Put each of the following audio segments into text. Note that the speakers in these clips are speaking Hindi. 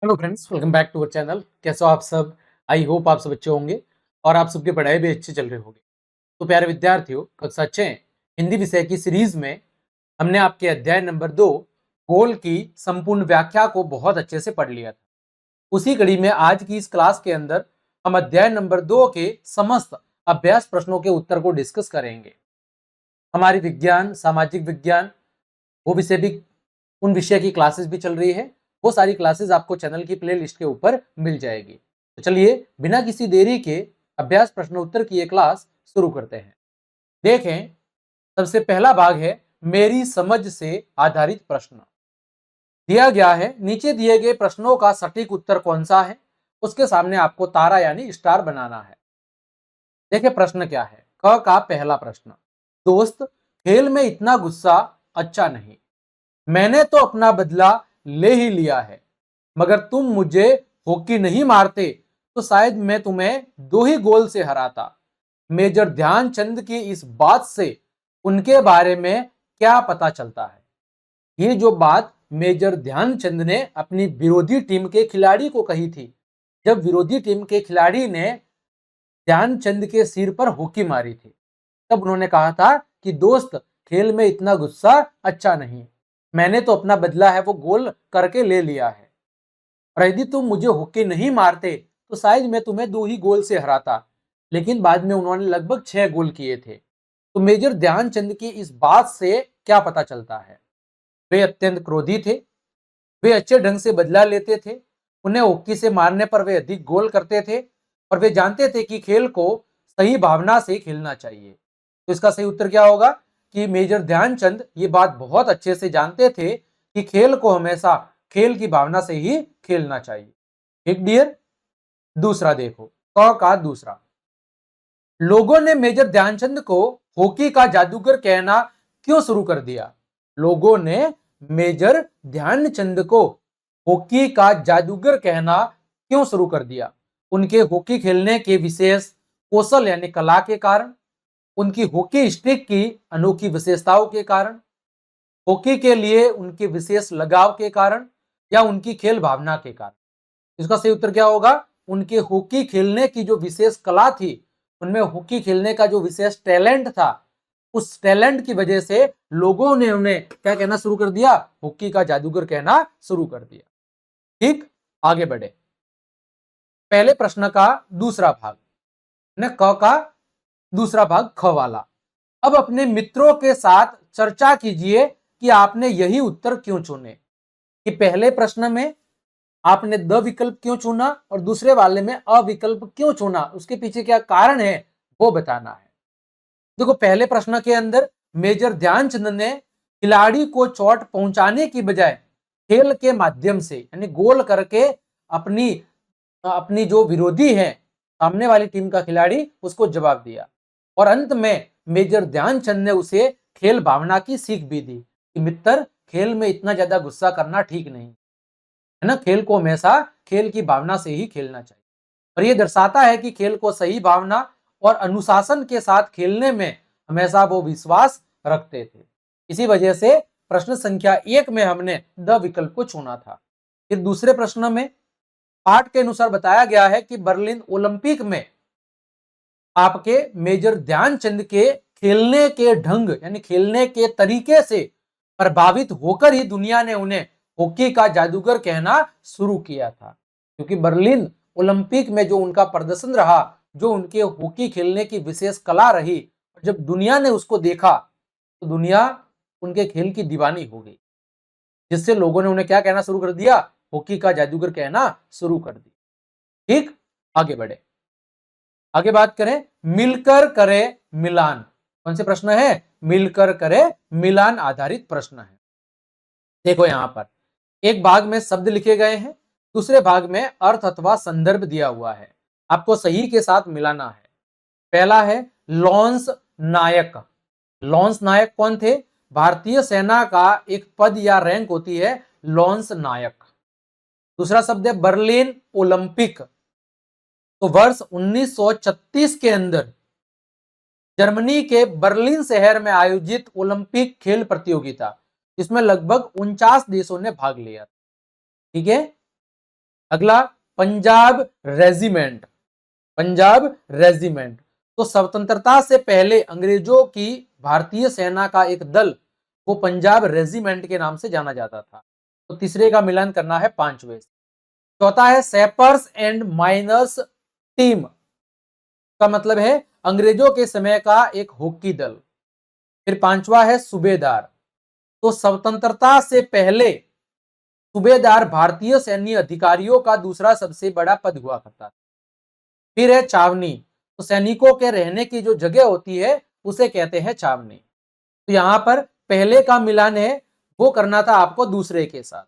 Hello friends, welcome back to our channel. कैसे हो आप सब? आई होप आप सब अच्छे होंगे और आप सबकी पढ़ाई भी अच्छी चल रही होगी। तो प्यारे विद्यार्थियों, कक्षा 6 हिंदी विषय की सीरीज में हमने आपके अध्याय नंबर 2 गोल की संपूर्ण व्याख्या को बहुत अच्छे से पढ़ लिया था। उसी कड़ी में आज की इस क्लास के अंदर हम अध्याय नंबर 2 के समस्त अभ्यास प्रश्नों के उत्तर को डिस्कस करेंगे। हमारी विज्ञान, सामाजिक विज्ञान, वो विषय भी, उन विषय की क्लासेस भी चल रही है। वो सारी क्लासेस आपको चैनल की प्ले लिस्ट के ऊपर मिल जाएगी। तो चलिए बिना किसी देरी के अभ्यास प्रश्न उत्तर की ये क्लास शुरू करते हैं। देखें, सबसे पहला भाग है मेरी समझ से आधारित प्रश्न। दिया गया है, नीचे दिए गए प्रश्नों का सटीक उत्तर कौन सा है, उसके सामने आपको तारा यानी स्टार बनाना है। देखिए प्रश्न क्या है। क का पहला प्रश्न, दोस्त खेल में इतना गुस्सा अच्छा नहीं, मैंने तो अपना बदला ले ही लिया है, मगर तुम मुझे हॉकी नहीं मारते तो शायद मैं तुम्हें 2 ही गोल से हराता। मेजर ध्यानचंद की इस बात से उनके बारे में क्या पता चलता है? ये जो बात मेजर ध्यानचंद ने अपनी विरोधी टीम के खिलाड़ी को कही थी, जब विरोधी टीम के खिलाड़ी ने ध्यानचंद के सिर पर हॉकी मारी थी, तब उन्होंने कहा था कि दोस्त खेल में इतना गुस्सा अच्छा नहीं, मैंने तो अपना बदला है वो गोल करके ले लिया है, और यदि तुम मुझे हॉकी नहीं मारते तो शायद मैं तुम्हें 2 ही गोल से हराता। लेकिन बाद में उन्होंने लगभग 6 गोल किए थे। तो मेजर ध्यानचंद की इस बात से क्या पता चलता है? वे अत्यंत क्रोधी थे, वे अच्छे ढंग से बदला लेते थे, उन्हें हॉकी से मारने पर वे अधिक गोल करते थे, और वे जानते थे कि खेल को सही भावना से खेलना चाहिए। तो इसका सही उत्तर क्या होगा कि मेजर ध्यानचंद ये बात बहुत अच्छे से जानते थे कि खेल को हमेशा खेल की भावना से ही खेलना चाहिए। ठीक डियर। दूसरा देखो, क का दूसरा, लोगों ने मेजर ध्यानचंद को हॉकी का जादूगर कहना क्यों शुरू कर दिया? लोगों ने मेजर ध्यानचंद को हॉकी का जादूगर कहना क्यों शुरू कर दिया? उनके हॉकी खेलने के विशेष कौशल यानी कला के कारण, उनकी हॉकी स्टिक की अनोखी विशेषताओं के कारण, हॉकी के लिए उनके विशेष लगाव के कारण, या उनकी खेल भावना के कारण? इसका सही उत्तर क्या होगा? उनके हॉकी खेलने की जो विशेष कला थी, उनमें हॉकी खेलने का जो विशेष टैलेंट था, उस टैलेंट की वजह से लोगों ने उन्हें क्या कहना शुरू कर दिया? हॉकी का जादूगर कहना शुरू कर दिया। ठीक, आगे बढ़े। पहले प्रश्न का दूसरा भाग ने क का दूसरा भाग ख वाला। अब अपने मित्रों के साथ चर्चा कीजिए कि आपने यही उत्तर क्यों चुने। कि पहले प्रश्न में आपने द विकल्प क्यों चुना और दूसरे वाले में अ विकल्प क्यों चुना, उसके पीछे क्या कारण है वो बताना है। देखो, पहले प्रश्न के अंदर मेजर ध्यानचंद ने खिलाड़ी को चोट पहुंचाने की बजाय खेल के माध्यम से यानी गोल करके अपनी अपनी जो विरोधी है, सामने वाली टीम का खिलाड़ी, उसको जवाब दिया। और अंत में मेजर ध्यानचंद ने उसे खेल भावना की सीख भी दी कि मित्र, खेल में इतना ज्यादा गुस्सा करना ठीक नहीं है ना, खेल को हमेशा खेल की भावना से ही खेलना चाहिए। और ये दर्शाता है कि खेल को सही भावना और अनुशासन के साथ खेलने में हमेशा वो विश्वास रखते थे। इसी वजह से प्रश्न संख्या 1 में हमने द विकल्प को चुना था। फिर दूसरे प्रश्न में पाठ के अनुसार बताया गया है कि बर्लिन ओलंपिक में आपके मेजर ध्यानचंद के खेलने के ढंग यानी खेलने के तरीके से प्रभावित होकर ही दुनिया ने उन्हें हॉकी का जादूगर कहना शुरू किया था। क्योंकि बर्लिन ओलंपिक में जो उनका प्रदर्शन रहा, जो उनके हॉकी खेलने की विशेष कला रही, जब दुनिया ने उसको देखा तो दुनिया उनके खेल की दीवानी हो गई, जिससे लोगों ने उन्हें क्या कहना शुरू कर दिया? हॉकी का जादूगर कहना शुरू कर दिया। ठीक, आगे बढ़े। आगे बात करें, मिलकर करे मिलान। कौन से प्रश्न है? मिलकर करे मिलान आधारित प्रश्न है। देखो यहां पर एक भाग में शब्द लिखे गए हैं, दूसरे भाग में अर्थ अथवा संदर्भ दिया हुआ है, आपको सही के साथ मिलाना है। पहला है लॉन्स नायक। लॉन्स नायक कौन थे? भारतीय सेना का एक पद या रैंक होती है लॉन्स नायक। दूसरा शब्द है बर्लिन ओलंपिक। तो वर्ष 1936 के अंदर जर्मनी के बर्लिन शहर में आयोजित ओलंपिक खेल प्रतियोगिता, इसमें लगभग 49 देशों ने भाग लिया। ठीक है। अगला पंजाब रेजिमेंट, पंजाब रेजिमेंट। तो स्वतंत्रता से पहले अंग्रेजों की भारतीय सेना का एक दल वो पंजाब रेजिमेंट के नाम से जाना जाता था। तो तीसरे का मिलान करना है पांचवे से। चौथा है सेपर्स एंड माइनर्स टीम, का मतलब है अंग्रेजों के समय का एक हॉकी दल। फिर पांचवा है सूबेदार। तो स्वतंत्रता से पहले सूबेदार भारतीय सैन्य अधिकारियों का दूसरा सबसे बड़ा पद हुआ करता था। फिर है छावनी। तो सैनिकों के रहने की जो जगह होती है उसे कहते हैं छावनी। तो यहां पर पहले का मिलान है वो करना था आपको दूसरे के साथ,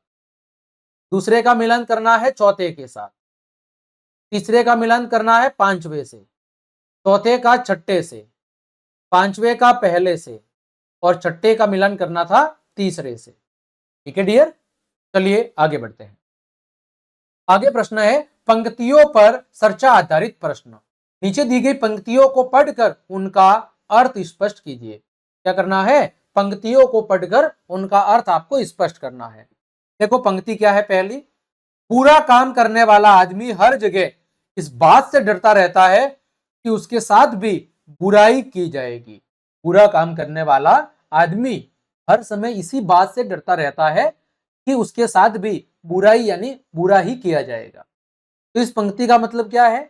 दूसरे का मिलान करना है चौथे के साथ, तीसरे का मिलान करना है पांचवे से, चौथे का छठे से, पांचवे का पहले से और छठे का मिलान करना था तीसरे से। ठीक है डियर, चलिए आगे बढ़ते हैं। आगे प्रश्न है पंक्तियों पर चर्चा आधारित प्रश्न। नीचे दी गई पंक्तियों को पढ़कर उनका अर्थ स्पष्ट कीजिए। क्या करना है? पंक्तियों को पढ़कर उनका अर्थ आपको स्पष्ट करना है। देखो पंक्ति क्या है पहली, पूरा काम करने वाला आदमी हर जगह इस बात से डरता रहता है कि उसके साथ भी बुराई की जाएगी। पूरा काम करने वाला आदमी हर समय इसी बात से डरता रहता है कि उसके साथ भी बुराई यानी बुरा ही किया जाएगा। तो इस पंक्ति का मतलब क्या है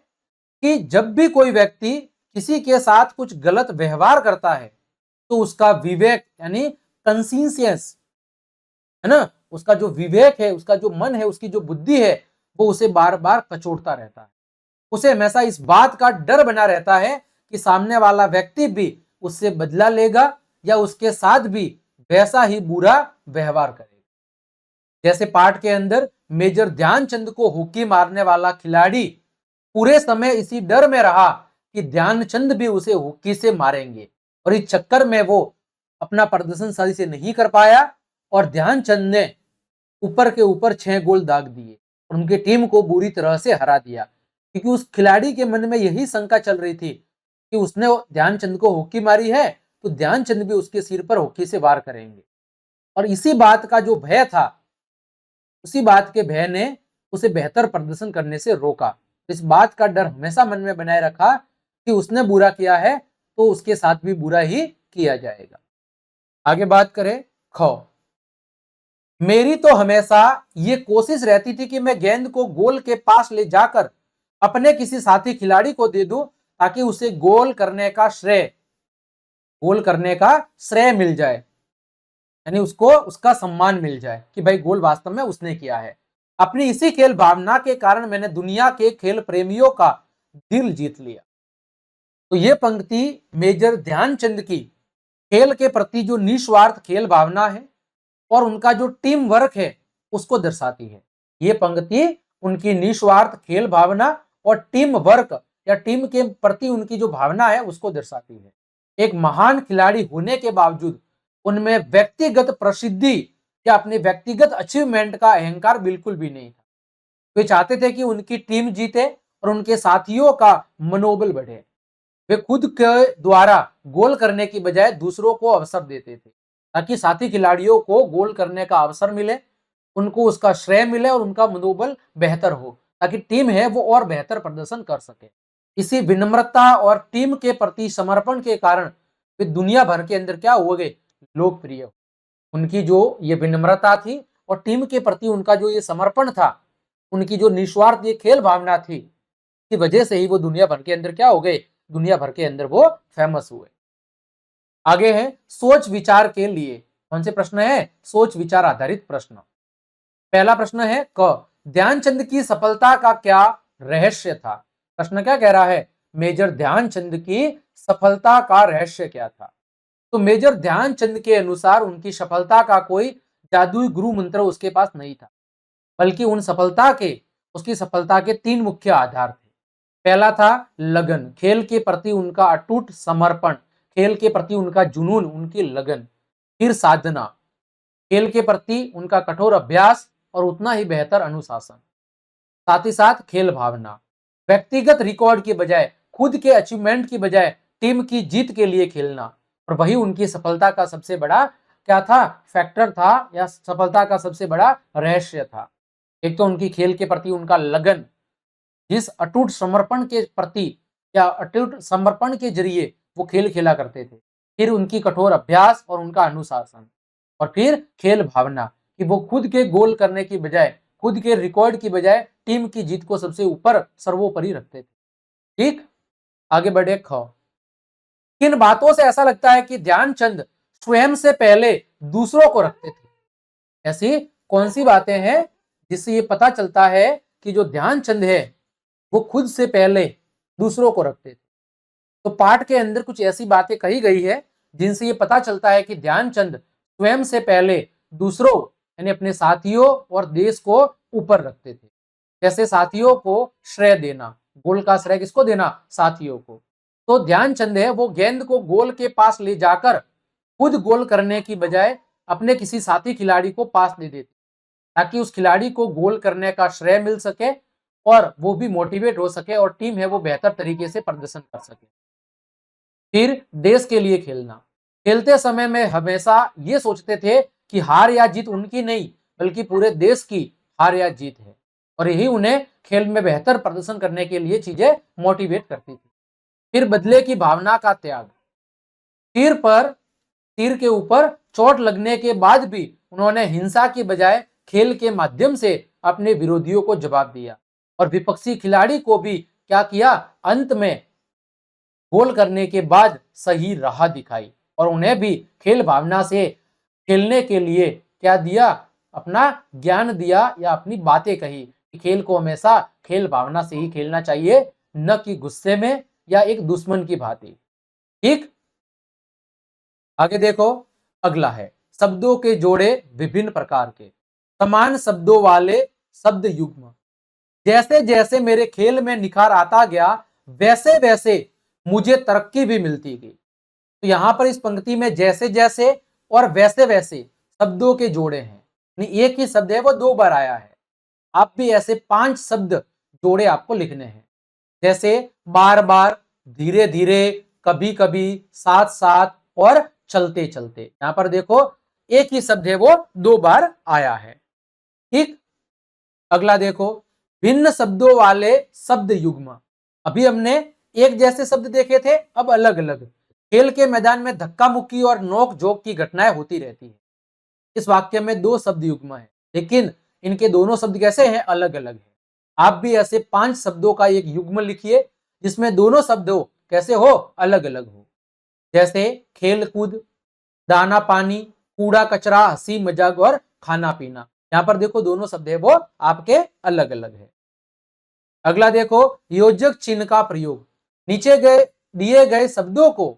कि जब भी कोई व्यक्ति किसी के साथ कुछ गलत व्यवहार करता है तो उसका विवेक यानी कंसियंस है ना, उसका जो विवेक है, उसका जो मन है, उसकी जो बुद्धि है वो उसे बार बार कचोटता रहता है। उसे हमेशा इस बात का डर बना रहता है कि सामने वाला व्यक्ति भी उससे बदला लेगा या उसके साथ भी वैसा ही बुरा व्यवहार करेगा। जैसे पाठ के अंदर मेजर ध्यानचंद को हॉकी मारने वाला खिलाड़ी पूरे समय इसी डर में रहा कि ध्यानचंद भी उसे हॉकी से मारेंगे और इस चक्कर में वो अपना प्रदर्शन सही से नहीं कर पाया और ध्यानचंद ने ऊपर के ऊपर 6 गोल दाग दिए और उनकी टीम को बुरी तरह से हरा दिया, क्योंकि उस खिलाड़ी के मन में यही शंका चल रही थी कि उसने ध्यानचंद को हॉकी मारी है तो ध्यानचंद भी उसके सिर पर हॉकी से वार करेंगे। और इसी बात का जो भय था, उसी बात के भय ने उसे बेहतर प्रदर्शन करने से रोका। इस बात का डर हमेशा मन में बनाए रखा कि उसने बुरा किया है तो उसके साथ भी बुरा ही किया जाएगा। आगे बात करें ख, मेरी तो हमेशा ये कोशिश रहती थी कि मैं गेंद को गोल के पास ले जाकर अपने किसी साथी खिलाड़ी को दे दूं ताकि उसे गोल करने का श्रेय मिल जाए, यानी उसको उसका सम्मान मिल जाए कि भाई गोल वास्तव में उसने किया है। अपनी इसी खेल भावना के कारण मैंने दुनिया के खेल प्रेमियों का दिल जीत लिया। तो ये पंक्ति मेजर ध्यानचंद की खेल के प्रति जो निस्वार्थ खेल भावना है और उनका जो टीम वर्क है उसको दर्शाती है। ये पंक्ति उनकी निस्वार्थ खेल भावना और टीम वर्क या टीम के प्रति उनकी जो भावना है उसको दर्शाती है। एक महान खिलाड़ी होने के बावजूद उनमें व्यक्तिगत प्रसिद्धि या अपने व्यक्तिगत अचीवमेंट का अहंकार बिल्कुल भी नहीं था। वे चाहते थे कि उनकी टीम जीते और उनके साथियों का मनोबल बढ़े। वे खुद के द्वारा गोल करने की बजाय दूसरों को अवसर देते थे ताकि साथी खिलाड़ियों को गोल करने का अवसर मिले, उनको उसका श्रेय मिले और उनका मनोबल बेहतर हो ताकि टीम है वो और बेहतर प्रदर्शन कर सके। इसी विनम्रता और टीम के प्रति समर्पण के कारण वे दुनिया भर के अंदर क्या हो गए, लोकप्रिय। उनकी जो ये विनम्रता थी और टीम के प्रति उनका जो ये समर्पण था, उनकी जो निस्वार्थ ये खेल भावना थी, की वजह से ही वो दुनिया भर के अंदर क्या हो गए, दुनिया भर के अंदर वो फेमस हुए। आगे है सोच विचार के लिए। कौन से प्रश्न है? सोच विचार आधारित प्रश्न। पहला प्रश्न है क, ध्यानचंद की सफलता का क्या रहस्य था? प्रश्न क्या कह रहा है? मेजर ध्यानचंद की सफलता का रहस्य क्या था? तो मेजर ध्यानचंद के अनुसार उनकी सफलता का कोई जादुई गुरु मंत्र उसके पास नहीं था, बल्कि उसकी सफलता के 3 मुख्य आधार थे। पहला था लगन, खेल के प्रति उनका अटूट समर्पण, खेल के प्रति उनका जुनून, उनकी लगन। फिर साधना, खेल के प्रति उनका कठोर अभ्यास और उतना ही बेहतर अनुशासन। साथ ही साथ खेल भावना, व्यक्तिगत रिकॉर्ड की बजाय, खुद के अचीवमेंट की बजाय टीम की जीत के लिए खेलना, और वही उनकी सफलता का सबसे बड़ा क्या था, फैक्टर था या सफलता का सबसे बड़ा रहस्य था। एक तो उनकी खेल के प्रति उनका लगन, जिस अटूट समर्पण के प्रति या अटूट समर्पण के जरिए वो खेल खेला करते थे। फिर उनकी कठोर अभ्यास और उनका अनुशासन, और फिर खेल भावना कि वो खुद के गोल करने की बजाय, खुद के रिकॉर्ड की बजाय टीम की जीत को सबसे ऊपर सर्वोपरि रखते थे। ठीक, आगे बढ़े। ख, किन बातों से ऐसा लगता है कि ध्यानचंद स्वयं से पहले दूसरों को रखते थे? ऐसी कौन सी बातें हैं जिससे ये पता चलता है कि जो ध्यानचंद है वो खुद से पहले दूसरों को रखते थे? तो पाठ के अंदर कुछ ऐसी बातें कही गई है जिनसे ये पता चलता है कि ध्यानचंद स्वयं से पहले दूसरों यानी अपने साथियों और देश को ऊपर रखते थे। जैसे साथियों को श्रेय देना, गोल का श्रेय किसको देना? साथियों को। तो ध्यानचंद है वो गेंद को गोल के पास ले जाकर खुद गोल करने की बजाय अपने किसी साथी खिलाड़ी को पास दे देते, ताकि उस खिलाड़ी को गोल करने का श्रेय मिल सके और वो भी मोटिवेट हो सके और टीम है वो बेहतर तरीके से प्रदर्शन कर सके। फिर देश के लिए खेलना, खेलते समय में हमेशा ये सोचते थे कि हार या जीत उनकी नहीं बल्कि पूरे देश की हार या जीत है, और यही उन्हें खेल में बेहतर प्रदर्शन करने के लिए चीजें मोटिवेट करती थी। फिर बदले की भावना का त्याग, तीर के ऊपर चोट लगने के बाद भी उन्होंने हिंसा की बजाय खेल के माध्यम से अपने विरोधियों को जवाब दिया, और विपक्षी खिलाड़ी को भी क्या किया? अंत में गोल करने के बाद सही राह दिखाई, और उन्हें भी खेल भावना से खेलने के लिए क्या दिया? अपना ज्ञान दिया या अपनी बातें कही कि खेल को हमेशा खेल भावना से ही खेलना चाहिए, न कि गुस्से में या एक दुश्मन की भांति। ठीक, आगे देखो। अगला है शब्दों के जोड़े विभिन्न प्रकार के, समान शब्दों वाले शब्द युग्म। जैसे जैसे मेरे खेल में निखार आता गया वैसे वैसे मुझे तरक्की भी मिलती गई। तो यहां पर इस पंक्ति में जैसे जैसे और वैसे वैसे शब्दों के जोड़े हैं, एक ही शब्द है वो 2 बार आया है। आप भी ऐसे 5 शब्द जोड़े आपको लिखने हैं, जैसे बार बार, धीरे धीरे, कभी कभी, साथ साथ और चलते चलते। यहां पर देखो एक ही शब्द है वो 2 बार आया है। ठीक, अगला देखो भिन्न शब्दों वाले शब्द युग्म। अभी हमने एक जैसे शब्द देखे थे, अब अलग अलग। खेल के मैदान में धक्का मुक्की और नोक झोंक की घटनाएं होती रहती है। इस वाक्य में 2 शब्द युग्म है, लेकिन इनके दोनों शब्द कैसे हैं? अलग अलग है। आप भी ऐसे 5 शब्दों का एक युग्म लिखिए जिसमें दोनों शब्द हो कैसे हो? अलग अलग हो। जैसे खेल कूद, दाना पानी, कूड़ा कचरा, हंसी मजाक और खाना पीना। यहां पर देखो दोनों शब्द है वो आपके अलग अलग है। अगला देखो योजक चिन्ह का प्रयोग। नीचे दिए गए शब्दों को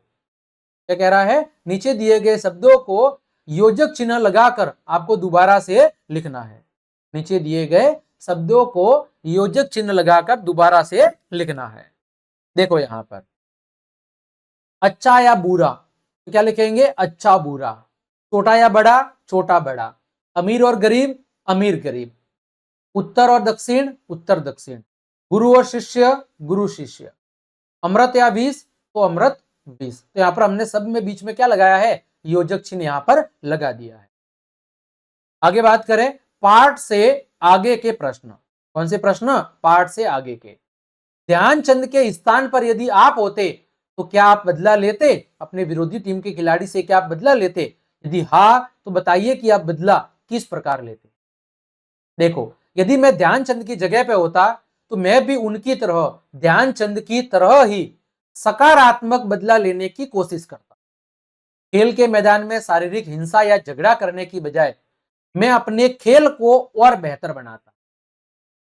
क्या कह रहा है? नीचे दिए गए शब्दों को योजक चिन्ह लगाकर आपको दोबारा से लिखना है। नीचे दिए गए शब्दों को योजक चिन्ह लगाकर दोबारा से लिखना है। देखो यहां पर अच्छा या बुरा, तो क्या लिखेंगे? अच्छा बुरा। छोटा या बड़ा? छोटा बड़ा। अमीर और गरीब? अमीर गरीब। उत्तर और दक्षिण? उत्तर दक्षिण। गुरु और शिष्य? गुरु शिष्य। अमृत या विष? तो अमृत विष। तो यहां पर हमने सब में बीच में क्या लगाया है? योजक चिन्ह यहां पर लगा दिया है। आगे बात करें पाठ से आगे के प्रश्न। कौन से प्रश्न? पाठ से आगे के। ध्यानचंद के स्थान पर यदि आप होते तो क्या आप बदला लेते? अपने विरोधी टीम के खिलाड़ी से क्या आप बदला लेते? यदि हाँ तो बताइए कि आप बदला किस प्रकार लेते? देखो यदि मैं ध्यानचंद की जगह पे होता तो मैं भी उनकी तरह, ध्यानचंद की तरह ही सकारात्मक बदला लेने की कोशिश करता। खेल के मैदान में शारीरिक हिंसा या झगड़ा करने की बजाय मैं अपने खेल को और बेहतर बनाता।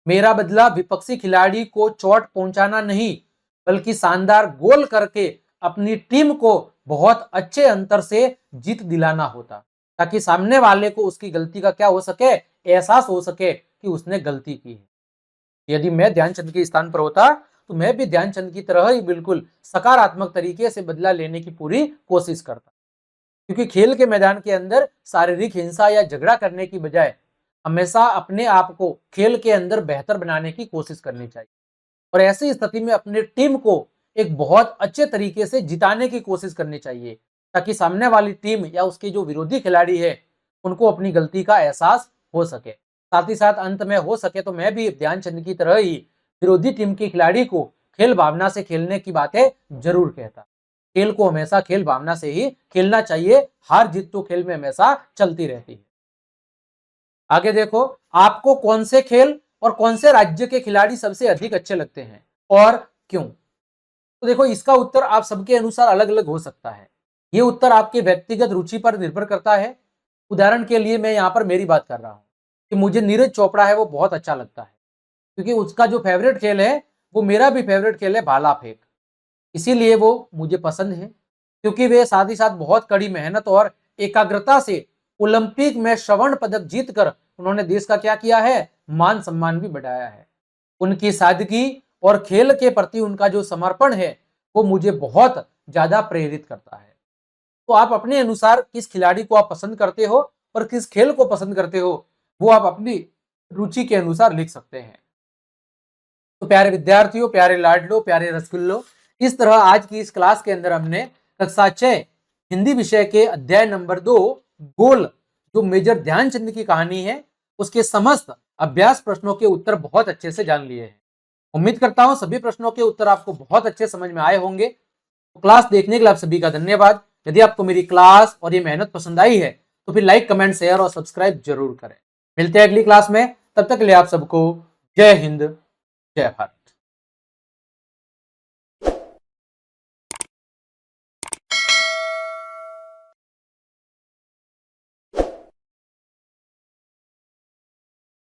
मेरा बदला विपक्षी खिलाड़ी को चोट पहुंचाना नहीं बल्कि शानदार गोल करके अपनी टीम को बहुत अच्छे अंतर से जीत दिलाना होता, ताकि सामने वाले को उसकी गलती का क्या हो सके? एहसास हो सके कि उसने गलती की है। यदि मैं ध्यानचंद के स्थान पर होता तो मैं भी ध्यानचंद की तरह ही बिल्कुल सकारात्मक तरीके से बदला लेने की पूरी कोशिश करता, क्योंकि खेल के मैदान के अंदर शारीरिक हिंसा या झगड़ा करने की बजाय हमेशा अपने आप को खेल के अंदर बेहतर बनाने की कोशिश करनी चाहिए, और ऐसी स्थिति में अपने टीम को एक बहुत अच्छे तरीके से जिताने की कोशिश करनी चाहिए, ताकि सामने वाली टीम या उसके जो विरोधी खिलाड़ी है उनको अपनी गलती का एहसास हो सके। साथ ही साथ अंत में हो सके तो मैं भी ध्यानचंद की तरह ही विरोधी टीम के खिलाड़ी को खेल भावना से खेलने की बातें जरूर कहता। खेल को हमेशा खेल भावना से ही खेलना चाहिए, हार जीत तो खेल में हमेशा चलती रहती है। आगे देखो, आपको कौन से खेल और कौन से राज्य के खिलाड़ी सबसे अधिक अच्छे लगते हैं और क्यों? तो देखो, इसका उत्तर आप सबके अनुसार अलग अलग हो सकता है। ये उत्तर आपके व्यक्तिगत रुचि पर निर्भर करता है। उदाहरण के लिए मैं यहाँ पर मेरी बात कर रहा हूँ कि मुझे नीरज चोपड़ा है वो बहुत अच्छा लगता है, क्योंकि उसका जो फेवरेट खेल है वो मेरा भी फेवरेट खेल है भाला फेंक। इसीलिए वो मुझे पसंद है, क्योंकि वे साथ ही साथ बहुत कड़ी मेहनत और एकाग्रता से ओलंपिक में स्वर्ण पदक जीतकर उन्होंने देश का क्या किया है, मान सम्मान भी बढ़ाया है। उनकी सादगी और खेल के प्रति उनका जो समर्पण है वो मुझे बहुत ज्यादा प्रेरित करता है। तो आप अपने अनुसार किस खिलाड़ी को आप पसंद करते हो और किस खेल को पसंद करते हो, वो आप अपनी रुचि के अनुसार लिख सकते हैं। तो प्यारे विद्यार्थियों, प्यारे लाडलो, प्यारे रसगुल्लो, इस तरह आज की इस क्लास के अंदर हमने कक्षा 6 हिंदी विषय के अध्याय नंबर 2 गोल, जो मेजर ध्यानचंद की कहानी है, उसके समस्त अभ्यास प्रश्नों के उत्तर बहुत अच्छे से जान लिए हैं। उम्मीद करता हूं सभी प्रश्नों के उत्तर आपको बहुत अच्छे समझ में आए होंगे। तो क्लास देखने के लिए आप सभी का धन्यवाद। यदि आपको मेरी क्लास और ये मेहनत पसंद आई है तो फिर लाइक, कमेंट, शेयर और सब्सक्राइब जरूर करें। मिलते हैं अगली क्लास में, तब तक के लिए आप सबको जय हिंद, जय भारत।